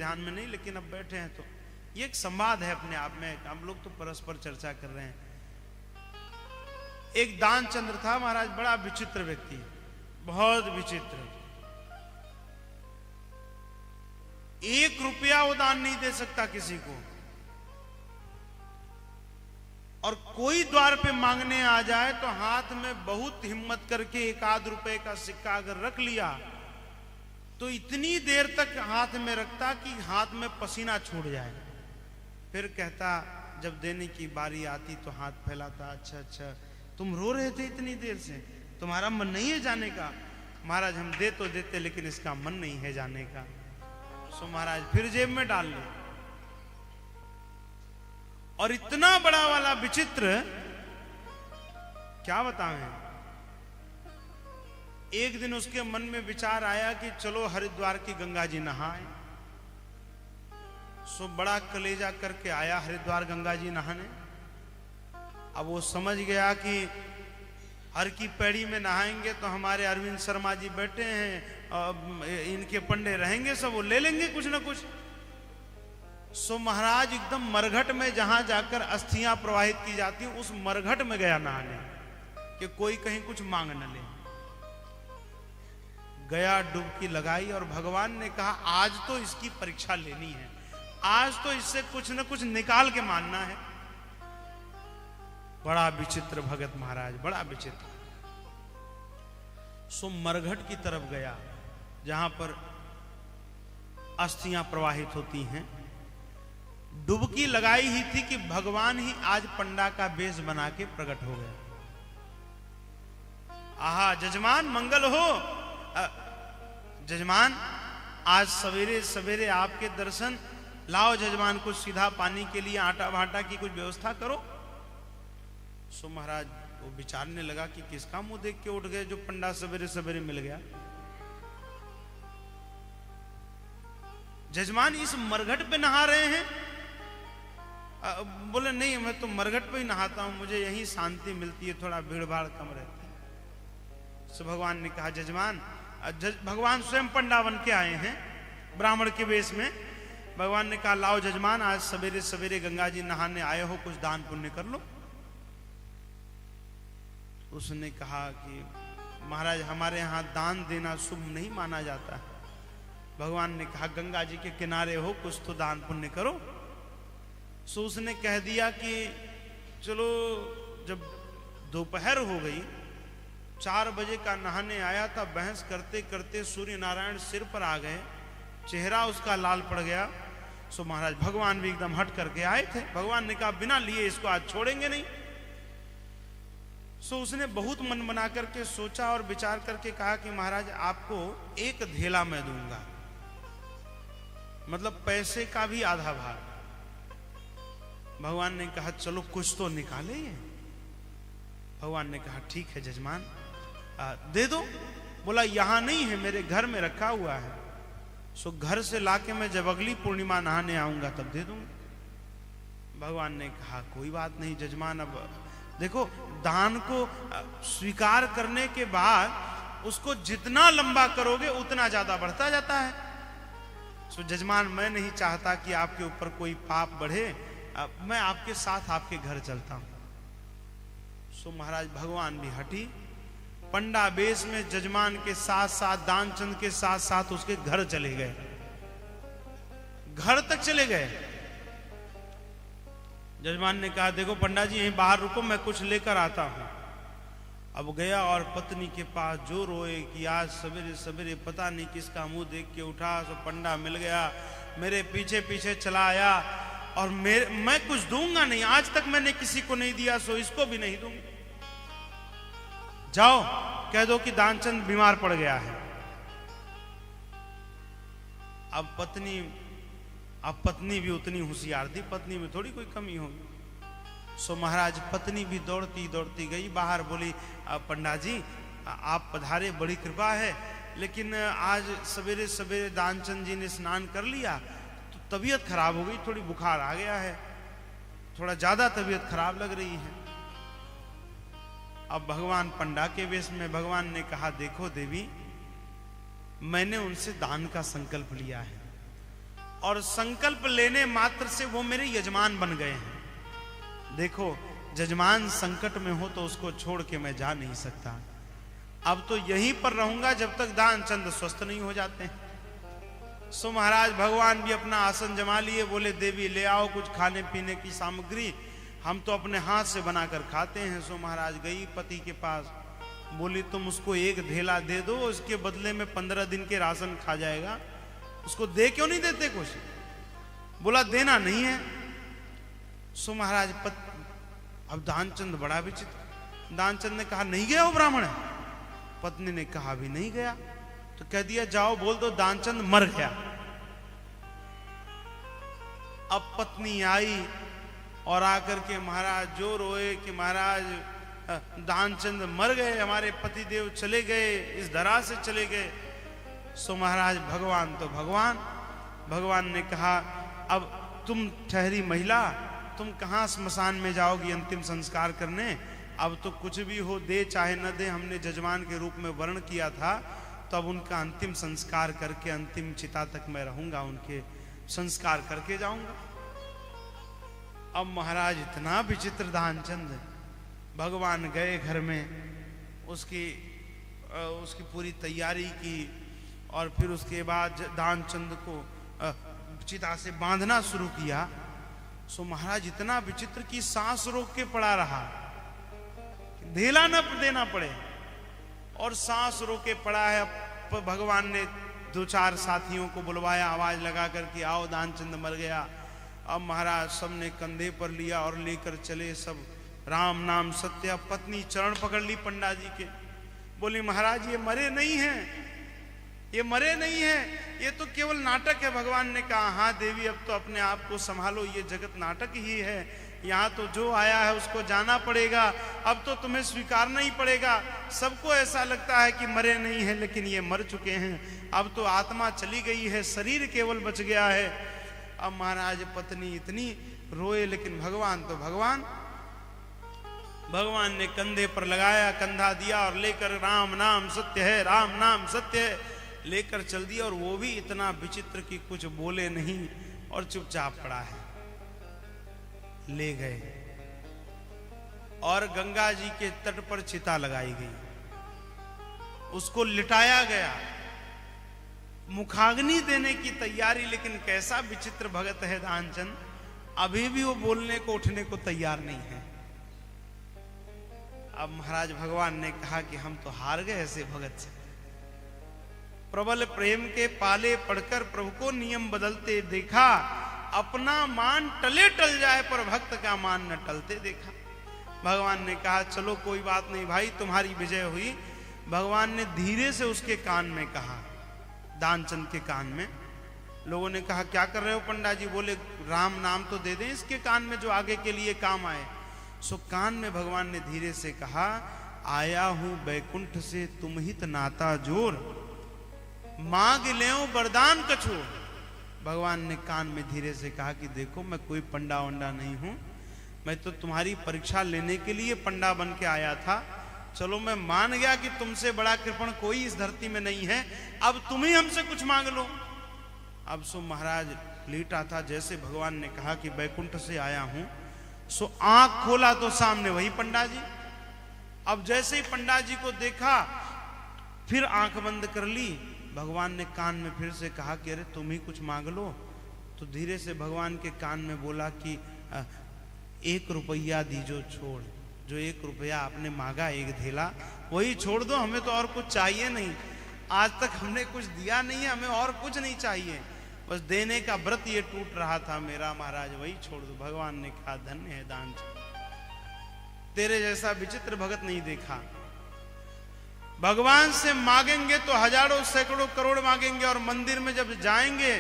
ध्यान में नहीं, लेकिन अब बैठे हैं तो ये एक संवाद है अपने आप में, हम लोग तो परस्पर चर्चा कर रहे हैं। एक दानचंद्र था महाराज, बड़ा विचित्र व्यक्ति, बहुत विचित्र। 1 रुपया वो दान नहीं दे सकता किसी को, और कोई द्वार पे मांगने आ जाए तो हाथ में बहुत हिम्मत करके 1 रुपए का सिक्का अगर रख लिया तो इतनी देर तक हाथ में रखता कि हाथ में पसीना छूट जाए। फिर कहता, जब देने की बारी आती तो हाथ फैलाता, अच्छा अच्छा तुम रो रहे थे इतनी देर से, तुम्हारा मन नहीं है जाने का? महाराज हम दे तो देते लेकिन इसका मन नहीं है जाने का। सो महाराज फिर जेब में डाल ले। और इतना बड़ा वाला विचित्र, क्या बताएं। एक दिन उसके मन में विचार आया कि चलो हरिद्वार की गंगा जी नहाए। सो बड़ा कलेजा करके आया हरिद्वार गंगा जी नहाने। अब वो समझ गया कि हर की पैड़ी में नहाएंगे तो हमारे अरविंद शर्मा जी बैठे हैं, इनके पंडे रहेंगे, सब वो ले लेंगे कुछ ना कुछ। सो महाराज एकदम मरघट में जहां जाकर अस्थियां प्रवाहित की जाती हैं उस मरघट में गया नहाने कि कोई कहीं कुछ मांग न ले। गया, डुबकी लगाई और भगवान ने कहा आज तो इसकी परीक्षा लेनी है, आज तो इससे कुछ न कुछ निकाल के मानना है। बड़ा विचित्र भगत महाराज, बड़ा विचित्र। सो मरघट की तरफ गया जहां पर अस्थियां प्रवाहित होती हैं। डुबकी लगाई ही थी कि भगवान ही आज पंडा का वेश बना के प्रकट हो गया। आहा जजमान मंगल हो, जजमान आज सवेरे सवेरे आपके दर्शन, लाओ जजमान कुछ सीधा पानी के लिए आटा भाटा की कुछ व्यवस्था करो। सो महाराज वो विचारने लगा कि किसका मुंह देख के उठ गए जो पंडा सवेरे सवेरे मिल गया। जजमान इस मरघट पे नहा रहे हैं? बोले नहीं मैं तो मरघट पे ही नहाता हूं, मुझे यही शांति मिलती है, थोड़ा भीड़ भाड़ कम रहती है। सो भगवान ने कहा जजमान, भगवान स्वयं पंडा बन के आए हैं ब्राह्मण के वेश में। भगवान ने कहा लाओ जजमान आज सवेरे सवेरे गंगा जी नहाने आए हो, कुछ दान पुण्य कर लो। उसने कहा कि महाराज हमारे यहाँ दान देना शुभ नहीं माना जाता है। भगवान ने कहा गंगा जी के किनारे हो, कुछ तो दान पुण्य करो। सो उसने कह दिया कि चलो, जब दोपहर हो गई, 4 बजे का नहाने आया था, बहस करते करते सूर्य नारायण सिर पर आ गए, चेहरा उसका लाल पड़ गया। सो महाराज भगवान भी एकदम हट करके आए थे। भगवान ने कहा बिना लिए इसको आज छोड़ेंगे नहीं। सो उसने बहुत मन बना करके सोचा और विचार करके कहा कि महाराज आपको 1 धेला मैं दूंगा, मतलब पैसे का भी आधा भाग। भगवान ने कहा चलो कुछ तो निकाले ये। भगवान ने कहा ठीक है जजमान दे दो। बोला यहां नहीं है, मेरे घर में रखा हुआ है। सो घर से लाके मैं जब अगली पूर्णिमा नहाने आऊंगा तब दे दूंगा। भगवान ने कहा कोई बात नहीं जजमान, अब देखो दान को स्वीकार करने के बाद उसको जितना लंबा करोगे उतना ज्यादा बढ़ता जाता है। सो जजमान मैं नहीं चाहता कि आपके ऊपर कोई पाप बढ़े, मैं आपके साथ आपके घर चलता हूं। सो महाराज भगवान भी हटी, पंडा बेस में जजमान के साथ साथ दानचंद के साथ साथ उसके घर चले गए, घर तक चले गए। जजमान ने कहा देखो पंडा जी यहीं बाहर रुको, मैं कुछ लेकर आता हूं। अब गया और पत्नी के पास जो रोए कि आज सवेरे सवेरे पता नहीं किसका मुंह देख के उठा। सो पंडा मिल गया, मेरे पीछे पीछे चला आया और मैं कुछ दूंगा नहीं, आज तक मैंने किसी को नहीं दिया, सो इसको भी नहीं दूंगा। जाओ कह दो कि दानचंद बीमार पड़ गया है। अब पत्नी भी उतनी होशियार थी, पत्नी में थोड़ी कोई कमी होगी। सो महाराज पत्नी भी दौड़ती दौड़ती गई बाहर, बोली पंडा जी आप पधारे, बड़ी कृपा है, लेकिन आज सवेरे सवेरे दानचंद जी ने स्नान कर लिया तो तबीयत खराब हो गई, थोड़ी बुखार आ गया है, थोड़ा ज्यादा तबीयत खराब लग रही है। अब भगवान पंडा के वेश में भगवान ने कहा देखो देवी, मैंने उनसे दान का संकल्प लिया है, और संकल्प लेने मात्र से वो मेरे यजमान बन गए हैं। देखो, यजमान संकट में हो तो उसको छोड़ के मैं जा नहीं सकता। अब तो यहीं पर रहूंगा जब तक दानचंद स्वस्थ नहीं हो जाते हैं। सो महाराज भगवान भी अपना आसन जमा लिए, बोले देवी ले आओ कुछ खाने पीने की सामग्री, हम तो अपने हाथ से बनाकर खाते हैं। सो महाराज गई पति के पास, बोली तुम उसको एक ढेला दे दो, उसके बदले में 15 दिन के राशन खा जाएगा। उसको दे क्यों नहीं देते कुछ? बोला देना नहीं है। सो महाराज अब दानचंद बड़ा विचित्र, दानचंद ने कहा नहीं गया वो ब्राह्मण? पत्नी ने कहा भी नहीं गया। तो कह दिया जाओ बोल दो दानचंद मर गया। अब पत्नी आई और आकर के महाराज जो रोए कि महाराज दानचंद मर गए, हमारे पतिदेव चले गए, इस धरा से चले गए। सो महाराज भगवान तो भगवान ने कहा अब तुम ठहरी महिला, तुम कहां श्मशान में जाओगी अंतिम संस्कार करने? अब तो कुछ भी हो, दे चाहे न दे, हमने जजमान के रूप में वर्ण किया था, तो अब उनका अंतिम संस्कार करके अंतिम चिता तक मैं रहूंगा, उनके संस्कार करके जाऊंगा। अब महाराज इतना विचित्र दानचंद, भगवान गए घर में, उसकी पूरी तैयारी की और फिर उसके बाद दानचंद को चिता से बांधना शुरू किया। सो महाराज इतना विचित्र कि सांस रोक के पड़ा रहा, ढेला न देना पड़े, और सांस रोके पड़ा है। भगवान ने 2-4 साथियों को बुलवाया, आवाज लगा करके आओ दानचंद मर गया। अब महाराज सबने कंधे पर लिया और लेकर चले सब, राम नाम सत्य। पत्नी चरण पकड़ ली पंडा जी के, बोली महाराज ये मरे नहीं हैं, ये मरे नहीं हैं, ये तो केवल नाटक है। भगवान ने कहा हाँ देवी अब तो अपने आप को संभालो, ये जगत नाटक ही है, यहाँ तो जो आया है उसको जाना पड़ेगा, अब तो तुम्हें स्वीकारना ही पड़ेगा। सबको ऐसा लगता है कि मरे नहीं है, लेकिन ये मर चुके हैं, अब तो आत्मा चली गई है, शरीर केवल बच गया है। अब महाराज पत्नी इतनी रोए, लेकिन भगवान तो भगवान ने कंधे पर लगाया, कंधा दिया और लेकर राम नाम सत्य है, राम नाम सत्य है लेकर चल दिया। और वो भी इतना विचित्र कि कुछ बोले नहीं और चुपचाप पड़ा है। ले गए और गंगा जी के तट पर चिता लगाई गई, उसको लिटाया गया, मुखाग्नि देने की तैयारी। लेकिन कैसा विचित्र भगत है दानचंद, अभी भी वो बोलने को उठने को तैयार नहीं है। अब महाराज भगवान ने कहा कि हम तो हार गए ऐसे भगत से। प्रबल प्रेम के पाले पढ़कर प्रभु को नियम बदलते देखा, अपना मान टले टल जाए पर भक्त का मान न टलते देखा। भगवान ने कहा चलो कोई बात नहीं भाई, तुम्हारी विजय हुई। भगवान ने धीरे से उसके कान में कहा, दानचंद के कान में। लोगों ने कहा क्या कर रहे हो पंडा जी? बोले राम नाम तो दे दें इसके कान में जो आगे के लिए काम आए। सो कान में भगवान ने धीरे से कहा, आया हूं बैकुंठ से तुम हित नाता जोर, मांग ले वरदान कछु। भगवान ने कान में धीरे से कहा कि देखो मैं कोई पंडा वंडा नहीं हूं, मैं तो तुम्हारी परीक्षा लेने के लिए पंडा बन के आया था। चलो मैं मान गया कि तुमसे बड़ा कृपण कोई इस धरती में नहीं है, अब तुम ही हमसे कुछ मांग लो। अब सो महाराज लेटा था, जैसे भगवान ने कहा कि बैकुंठ से आया हूं, सो आंख खोला तो सामने वही पंडा जी। अब जैसे ही पंडा जी को देखा फिर आंख बंद कर ली। भगवान ने कान में फिर से कहा कि अरे तुम ही कुछ मांग लो। तो धीरे से भगवान के कान में बोला कि 1 रुपया दीजो छोड़, जो 1 रुपया आपने मांगा, 1 धेला, वही छोड़ दो, हमें तो और कुछ चाहिए नहीं। आज तक हमने कुछ दिया नहीं है, हमें और कुछ नहीं चाहिए, बस देने का व्रत ये टूट रहा था मेरा महाराज, वही छोड़ दो। भगवान ने कहा धन्य है दानचंद, तेरे जैसा विचित्र भगत नहीं देखा। भगवान से मांगेंगे तो हजारों सैकड़ों करोड़ मांगेंगे, और मंदिर में जब जाएंगे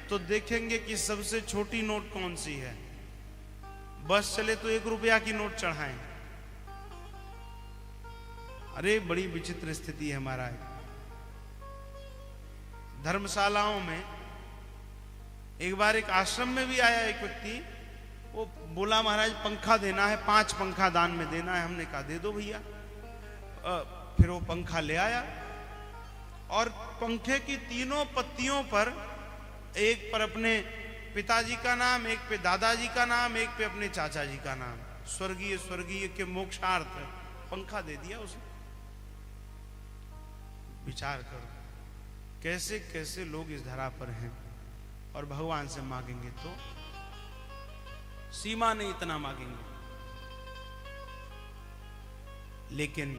तो देखेंगे कि सबसे छोटी नोट कौन सी है। बस चले तो 1 रुपया की नोट चढ़ाएं। अरे बड़ी विचित्र स्थिति है महाराज। धर्मशालाओं में एक बार एक आश्रम में भी आया एक व्यक्ति, वो बोला महाराज पंखा देना है, 5 पंखा दान में देना है। हमने कहा दे दो भैया। फिर वो पंखा ले आया और पंखे की तीनों पत्तियों पर एक पर अपने पिताजी का नाम, एक पे दादाजी का नाम, एक पे अपने चाचा जी का नाम, स्वर्गीय स्वर्गीय के मोक्षार्थ पंखा दे दिया उसने। विचार करो कैसे कैसे लोग इस धरा पर हैं, और भगवान से मांगेंगे तो सीमा नहीं, इतना मांगेंगे। लेकिन